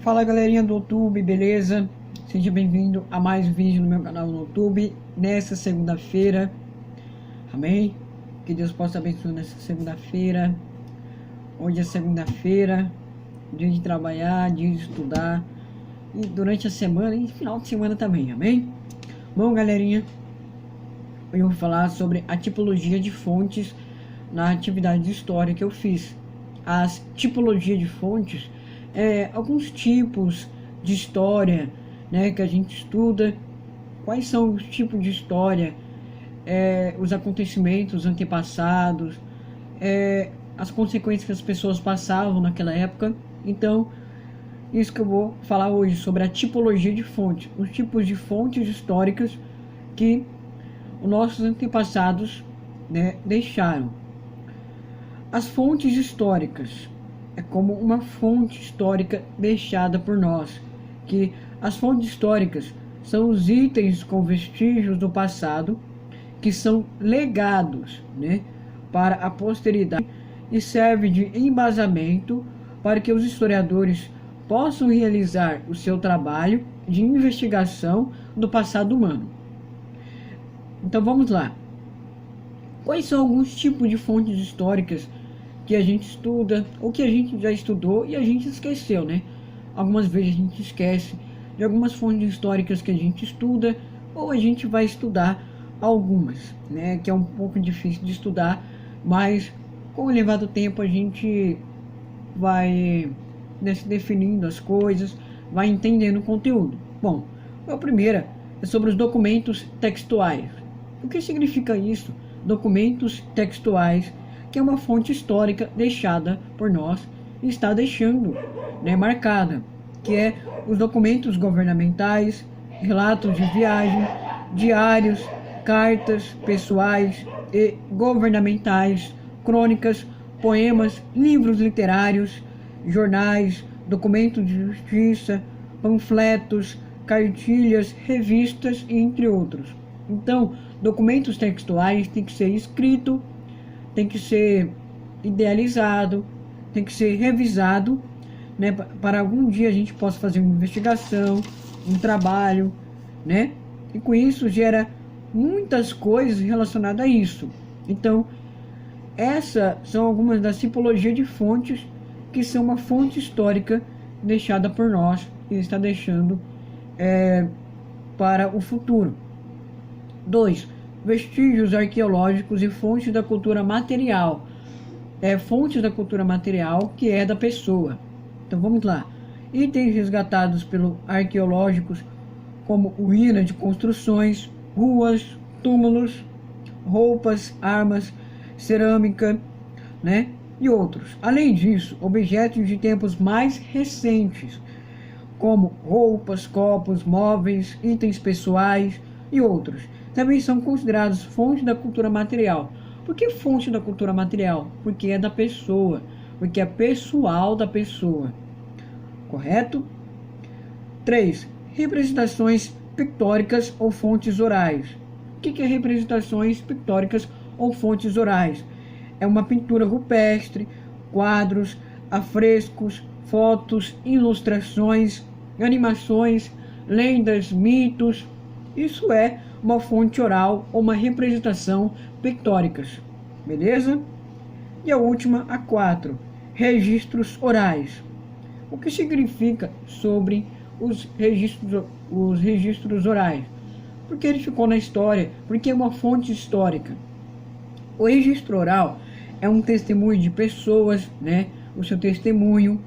Fala galerinha do YouTube, beleza? Seja bem-vindo a mais um vídeo no meu canal no YouTube nessa segunda-feira, amém? Que Deus possa abençoar nessa segunda-feira. Hoje é segunda-feira, dia de trabalhar, dia de estudar e durante a semana e final de semana também, amém? Bom galerinha, eu vou falar sobre a tipologia de fontes na atividade de história que eu fiz. As tipologias de fontes alguns tipos de história, né, que a gente estuda. Quais são os tipos de história, os acontecimentos antepassados, as consequências que as pessoas passavam naquela época. Então, isso que eu vou falar hoje, sobre a tipologia de fontes, os tipos de fontes históricas que os nossos antepassados, né, deixaram. As fontes históricas é como uma fonte histórica deixada por nós, que as fontes históricas são os itens com vestígios do passado que são legados, né, para a posteridade e serve de embasamento para que os historiadores possam realizar o seu trabalho de investigação do passado humano. Então vamos lá. Quais são alguns tipos de fontes históricas que a gente estuda, ou que a gente já estudou e a gente esqueceu, né? Algumas vezes a gente esquece de algumas fontes históricas que a gente estuda, ou a gente vai estudar algumas, né? Que é um pouco difícil de estudar, mas com o elevado tempo a gente vai, né, se definindo as coisas, vai entendendo o conteúdo. Bom, a primeira é sobre os documentos textuais. O que significa isso? Documentos textuais, que é uma fonte histórica deixada por nós e está deixando, né, marcada, que é os documentos governamentais, relatos de viagem, diários, cartas pessoais e governamentais, crônicas, poemas, livros literários, jornais, documentos de justiça, panfletos, cartilhas, revistas e entre outros. Então, documentos textuais tem que ser escrito, tem que ser idealizado, tem que ser revisado, né, para algum dia a gente possa fazer uma investigação, um trabalho, né? E com isso gera muitas coisas relacionadas a isso. Então, essas são algumas das tipologias de fontes que são uma fonte histórica deixada por nós e está deixando para o futuro. 2. Vestígios arqueológicos e fontes da cultura material. Fontes da cultura material que é da pessoa. Então vamos lá. Itens resgatados pelos arqueológicos, como ruínas de construções, ruas, túmulos, roupas, armas, cerâmica, né, e outros. Além disso, objetos de tempos mais recentes, como roupas, copos, móveis, itens pessoais e outros, também são considerados fonte da cultura material. Por que fonte da cultura material? Porque é da pessoa, porque é pessoal da pessoa. Correto? 3. Representações pictóricas ou fontes orais. O que é representações pictóricas ou fontes orais? É uma pintura rupestre, quadros, afrescos, fotos, ilustrações, animações, lendas, mitos. Isso é uma fonte oral ou uma representação pictóricas, beleza? E a última, a 4, registros orais. O que significa sobre os registros orais? Porque ele ficou na história, porque é uma fonte histórica. O registro oral é um testemunho de pessoas, né? O seu testemunho,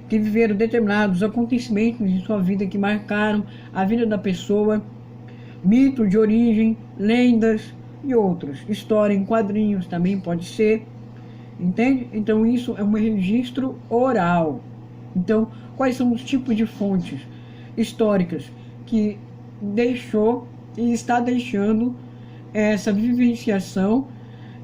que viveram determinados acontecimentos em sua vida que marcaram a vida da pessoa, mito de origem, lendas e outros. História em quadrinhos também pode ser, entende? Então isso é um registro oral. Então, quais são os tipos de fontes históricas que deixou e está deixando essa vivenciação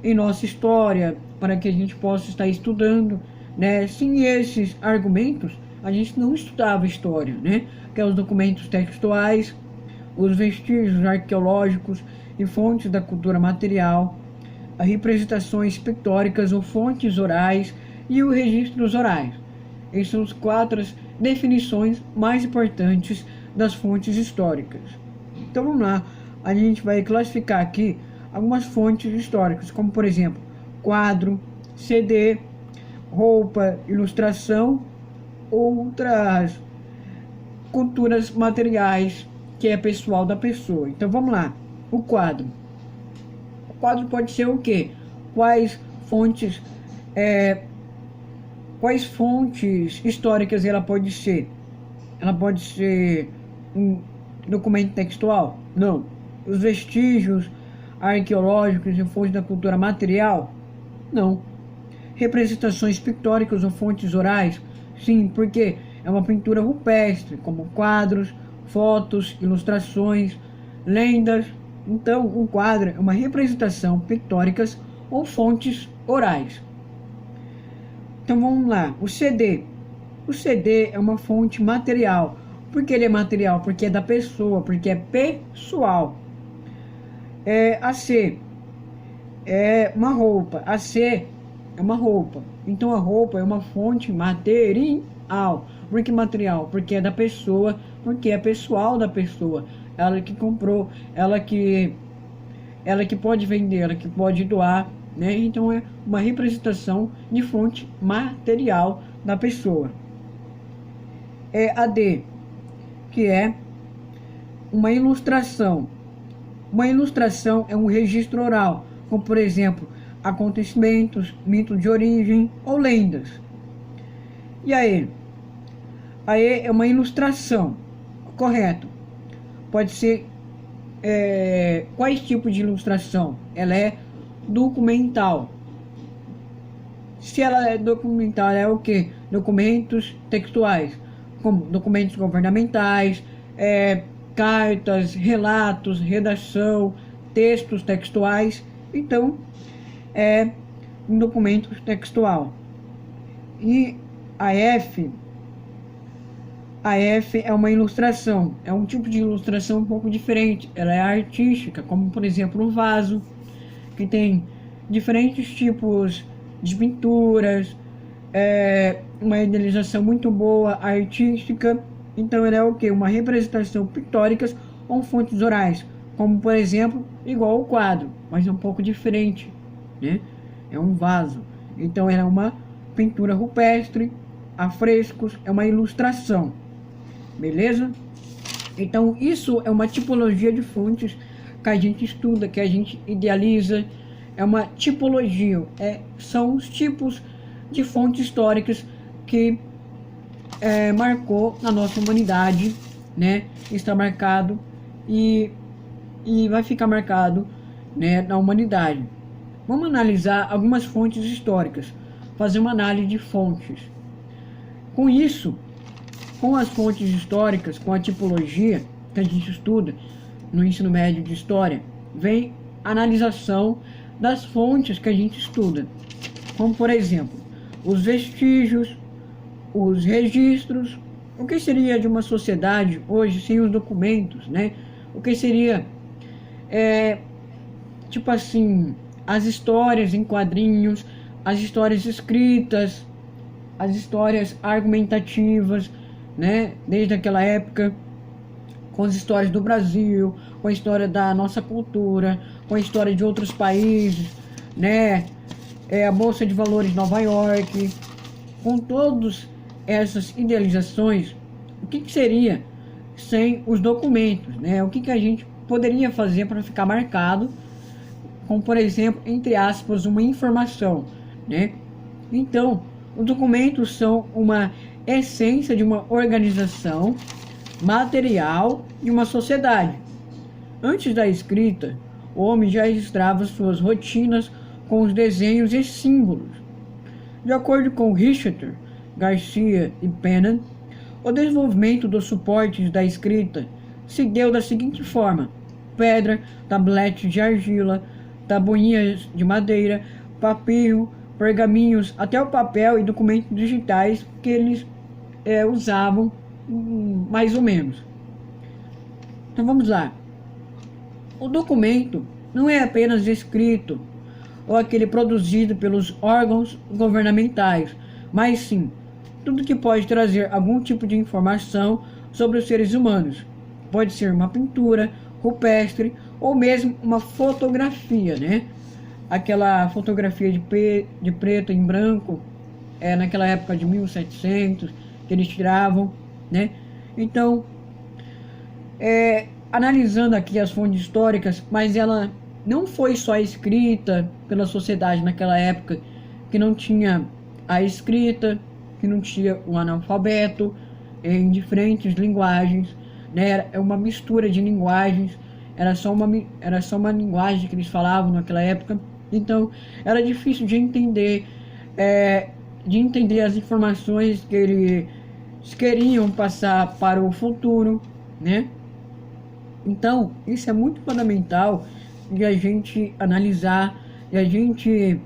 em nossa história, para que a gente possa estar estudando, né? Sem esses argumentos, a gente não estudava história, né? Que é os documentos textuais, os vestígios arqueológicos e fontes da cultura material, as representações pictóricas ou fontes orais e os registros orais. Essas são as 4 definições mais importantes das fontes históricas. Então vamos lá, a gente vai classificar aqui algumas fontes históricas, como por exemplo, quadro, CD, roupa, ilustração, outras culturas materiais que é pessoal da pessoa. Então vamos lá, o quadro. O quadro pode ser o quê? Quais fontes históricas ela pode ser? Ela pode ser um documento textual? Não. Os vestígios arqueológicos e fontes da cultura material? Não. Representações pictóricas ou fontes orais? Sim, porque é uma pintura rupestre, como quadros, fotos, ilustrações, lendas. Então, um quadro é uma representação pictóricas ou fontes orais. Então vamos lá, o CD. O CD é uma fonte material. Por que ele é material? Porque é da pessoa, porque é pessoal. A C é uma roupa. A C é uma roupa. Então a roupa é uma fonte material. Por que material? Porque é da pessoa, porque é pessoal da pessoa. Ela que comprou, ela que pode vender, ela que pode doar, né? Então é uma representação de fonte material da pessoa. A D, que é uma ilustração. Uma ilustração é um registro oral, como por exemplo, acontecimentos, mitos de origem ou lendas. E a E? A E é uma ilustração, correto? Pode ser quais tipos de ilustração? Ela é documental. Se ela é documental, é o que? Documentos textuais, como documentos governamentais, cartas, relatos, redação, textos textuais. Então, é um documento textual. E a F é uma ilustração, é um tipo de ilustração um pouco diferente, ela é artística, como por exemplo um vaso, que tem diferentes tipos de pinturas, uma idealização muito boa, artística. Então ela é o que? Uma representação pictóricas ou fontes orais, como por exemplo, igual ao quadro, mas é um pouco diferente, né? É um vaso, então ela é uma pintura rupestre, afrescos, é uma ilustração. Beleza? Então isso é uma tipologia de fontes que a gente estuda, que a gente idealiza. É uma tipologia, são os tipos de fontes históricas que marcou na nossa humanidade, né? Está marcado e vai ficar marcado, né, na humanidade. Vamos analisar algumas fontes históricas, fazer uma análise de fontes. Com isso, com as fontes históricas, com a tipologia que a gente estuda no ensino médio de história, vem a analisação das fontes que a gente estuda, como por exemplo, os vestígios, os registros. O que seria de uma sociedade hoje sem os documentos, né? O que seria, tipo assim, as histórias em quadrinhos, as histórias escritas, as histórias argumentativas, né? Desde aquela época, com as histórias do Brasil, com a história da nossa cultura, com a história de outros países, né? A Bolsa de Valores de Nova York, com todas essas idealizações. O que seria sem os documentos, né? O que a gente poderia fazer para ficar marcado, como por exemplo, entre aspas, uma informação, né? Então, os documentos são uma essência de uma organização material de uma sociedade. Antes da escrita, o homem já registrava suas rotinas com os desenhos e símbolos. De acordo com Richter, Garcia e Pennan, o desenvolvimento dos suportes da escrita se deu da seguinte forma: pedra, tabletes de argila, tabuinhas de madeira, papiro, pergaminhos, até o papel e documentos digitais que eles usavam, mais ou menos. Então vamos lá. O documento não é apenas escrito ou aquele produzido pelos órgãos governamentais, mas sim tudo que pode trazer algum tipo de informação sobre os seres humanos. Pode ser uma pintura rupestre ou mesmo uma fotografia, né? Aquela fotografia de preto em branco, naquela época de 1700, que eles tiravam, né? Então, analisando aqui as fontes históricas, mas ela não foi só escrita pela sociedade naquela época, que não tinha a escrita, que não tinha o analfabeto em diferentes linguagens, né? É uma mistura de linguagens, era só uma linguagem que eles falavam naquela época, então era difícil de entender, as informações que eles queriam passar para o futuro, né? Então, isso é muito fundamental de a gente analisar, de a gente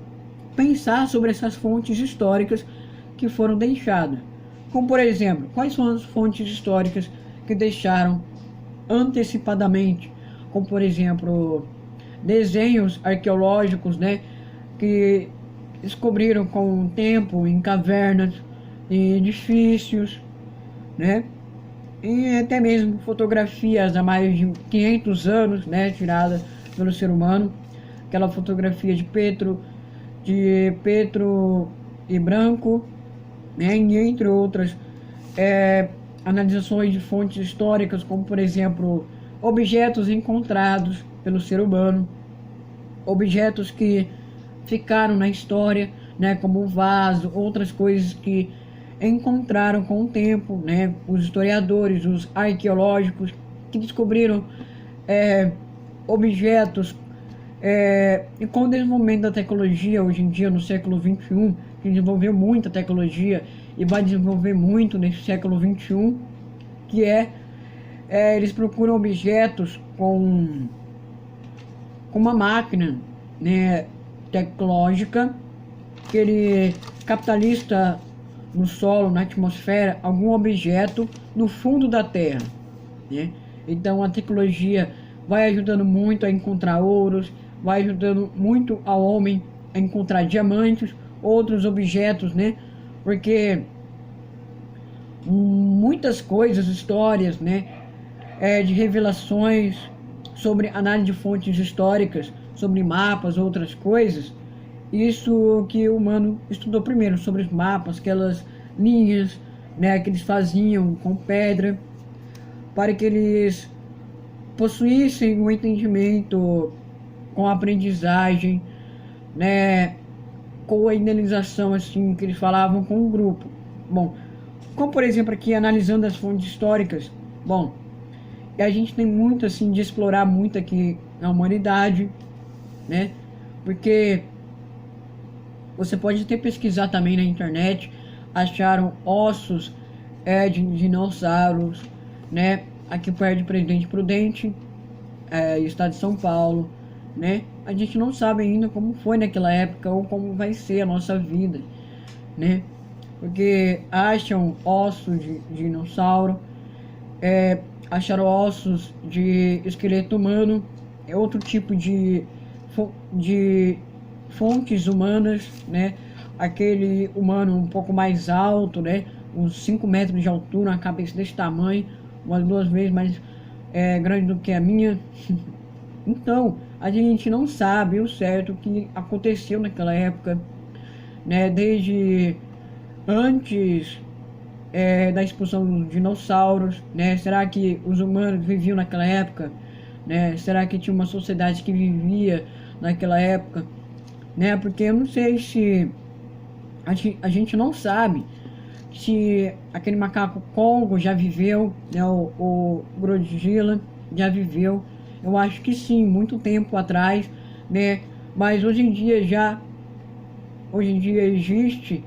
pensar sobre essas fontes históricas que foram deixadas. Como, por exemplo, quais são as fontes históricas que deixaram antecipadamente? Como, por exemplo, desenhos arqueológicos, né, que descobriram com o tempo em cavernas, em edifícios, né? E até mesmo fotografias há mais de 500 anos, né, tiradas pelo ser humano. Aquela fotografia de Petro e Branco, né, e entre outras analisações de fontes históricas, como por exemplo objetos encontrados pelo ser humano, objetos que ficaram na história, né, como o vaso, outras coisas que encontraram com o tempo, né, os historiadores, os arqueológicos, que descobriram objetos, e com o desenvolvimento da tecnologia hoje em dia, no século XXI, que desenvolveu muita tecnologia e vai desenvolver muito nesse século XXI, que eles procuram objetos com uma máquina, né, tecnológica, que ele capitalista no solo, na atmosfera, algum objeto no fundo da Terra, né? Então a tecnologia vai ajudando muito a encontrar ouros, vai ajudando muito ao homem a encontrar diamantes, outros objetos, né? Porque muitas coisas, histórias, né, de revelações sobre análise de fontes históricas, sobre mapas, outras coisas, isso que o humano estudou primeiro, sobre os mapas, aquelas linhas, né, que eles faziam com pedra, para que eles possuíssem um entendimento com a aprendizagem, né, com a indenização, assim, que eles falavam com o grupo. Bom, como por exemplo aqui, analisando as fontes históricas, bom, a gente tem muito, assim, de explorar muito aqui na humanidade, né, porque você pode até pesquisar também na internet, acharam ossos de dinossauros, né, aqui perto de Presidente Prudente, estado de São Paulo, né? A gente não sabe ainda como foi naquela época ou como vai ser a nossa vida, né? Porque acham ossos de dinossauro, acharam ossos de esqueleto humano, outro tipo de fontes humanas, né? Aquele humano um pouco mais alto, né? Uns 5 metros de altura, uma cabeça desse tamanho, umas 2 vezes mais grande do que a minha. Então, a gente não sabe o certo que aconteceu naquela época, né? Desde antes da expulsão dos dinossauros, né? Será que os humanos viviam naquela época, né? Será que tinha uma sociedade que vivia naquela época, né? Porque eu não sei se a gente não sabe se aquele macaco Congo já viveu, né? O Godzilla já viveu. Eu acho que sim, muito tempo atrás, né? Mas hoje em dia existe,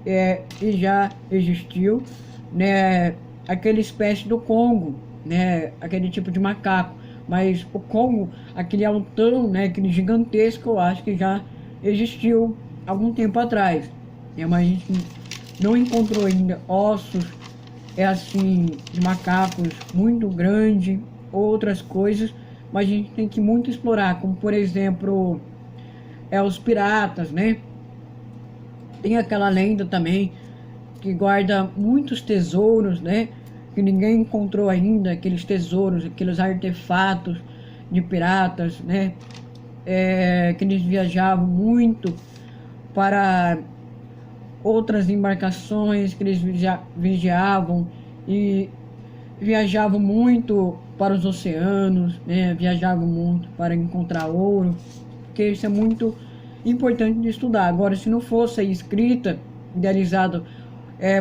e já existiu, né? Aquela espécie do Congo, né? Aquele tipo de macaco. Mas o Congo, aquele altão, né? Aquele gigantesco, eu acho que já existiu algum tempo atrás. Mas a gente não encontrou ainda ossos, assim, de macacos muito grandes, outras coisas, mas a gente tem que muito explorar, como por exemplo, os piratas, né? Tem aquela lenda também, que guarda muitos tesouros, né? Que ninguém encontrou ainda, aqueles tesouros, aqueles artefatos de piratas, né? Que eles viajavam muito para outras embarcações, que eles vigiavam e viajavam muito para os oceanos, né? Viajavam muito para encontrar ouro, porque isso é muito importante de estudar. Agora, se não fosse escrita, idealizada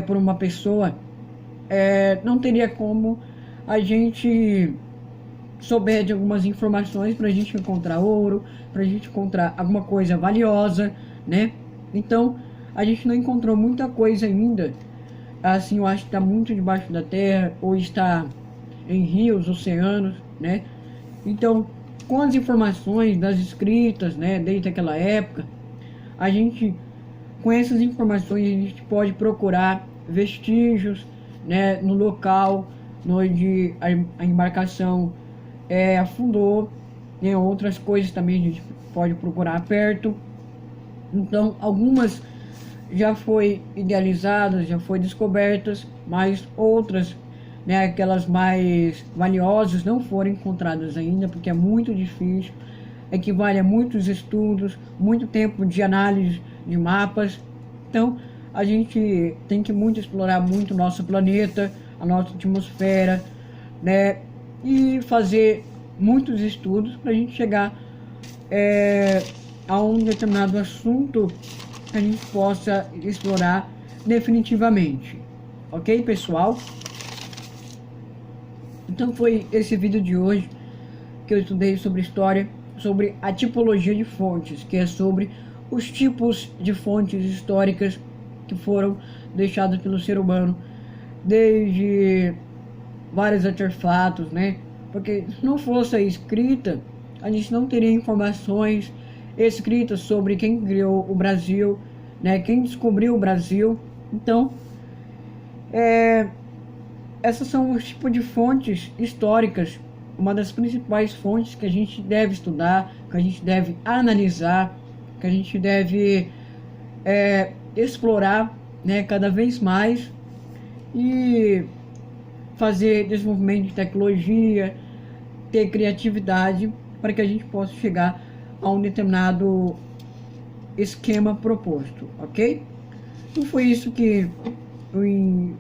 por uma pessoa, não teria como a gente souber de algumas informações para a gente encontrar ouro, para a gente encontrar alguma coisa valiosa, né? Então, a gente não encontrou muita coisa ainda. Assim, eu acho que está muito debaixo da terra, ou está em rios, oceanos, né? Então, com as informações das escritas, né, desde aquela época, com essas informações, a gente pode procurar vestígios, né, no local onde a embarcação afundou, né, outras coisas também a gente pode procurar perto. Então, algumas já foi idealizadas, já foi descobertas, mas outras, né, aquelas mais valiosas não foram encontradas ainda, porque é muito difícil, equivale a muitos estudos, muito tempo de análise de mapas. Então, a gente tem que muito explorar muito o nosso planeta, a nossa atmosfera, né, e fazer muitos estudos para a gente chegar a um determinado assunto que a gente possa explorar definitivamente. Ok, pessoal? Então foi esse vídeo de hoje que eu estudei sobre história, sobre a tipologia de fontes, que é sobre os tipos de fontes históricas que foram deixadas pelo ser humano, desde vários artefatos, né? Porque se não fosse a escrita, a gente não teria informações escritas sobre quem criou o Brasil, né? Quem descobriu o Brasil. Então, essas são os tipos de fontes históricas, uma das principais fontes que a gente deve estudar, que a gente deve analisar, que a gente deve explorar, né, cada vez mais, e fazer desenvolvimento de tecnologia, ter criatividade para que a gente possa chegar a um determinado esquema proposto, ok? Então foi isso que eu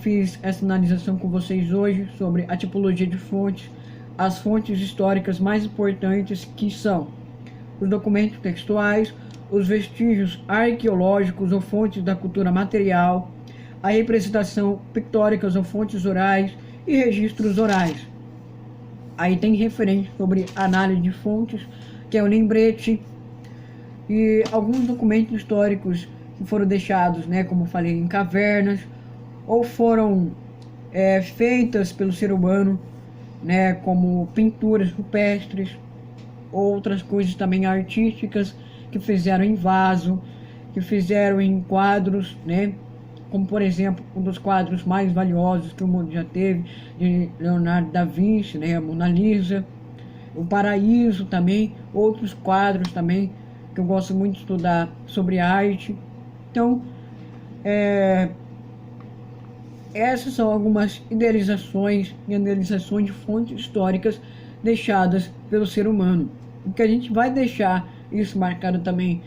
fiz essa analisação com vocês hoje sobre a tipologia de fontes, as fontes históricas mais importantes, que são os documentos textuais, os vestígios arqueológicos ou fontes da cultura material, a representação pictóricas ou fontes orais e registros orais. Aí tem referência sobre análise de fontes, que é o lembrete, e alguns documentos históricos que foram deixados, né, como eu falei, em cavernas, ou foram feitas pelo ser humano, né, como pinturas rupestres, outras coisas também artísticas que fizeram em vaso, que fizeram em quadros, né, como por exemplo um dos quadros mais valiosos que o mundo já teve, de Leonardo da Vinci, né, a Mona Lisa, o Paraíso também, outros quadros também que eu gosto muito de estudar sobre arte. Então, essas são algumas idealizações e analisações de fontes históricas deixadas pelo ser humano. O que a gente vai deixar isso marcado também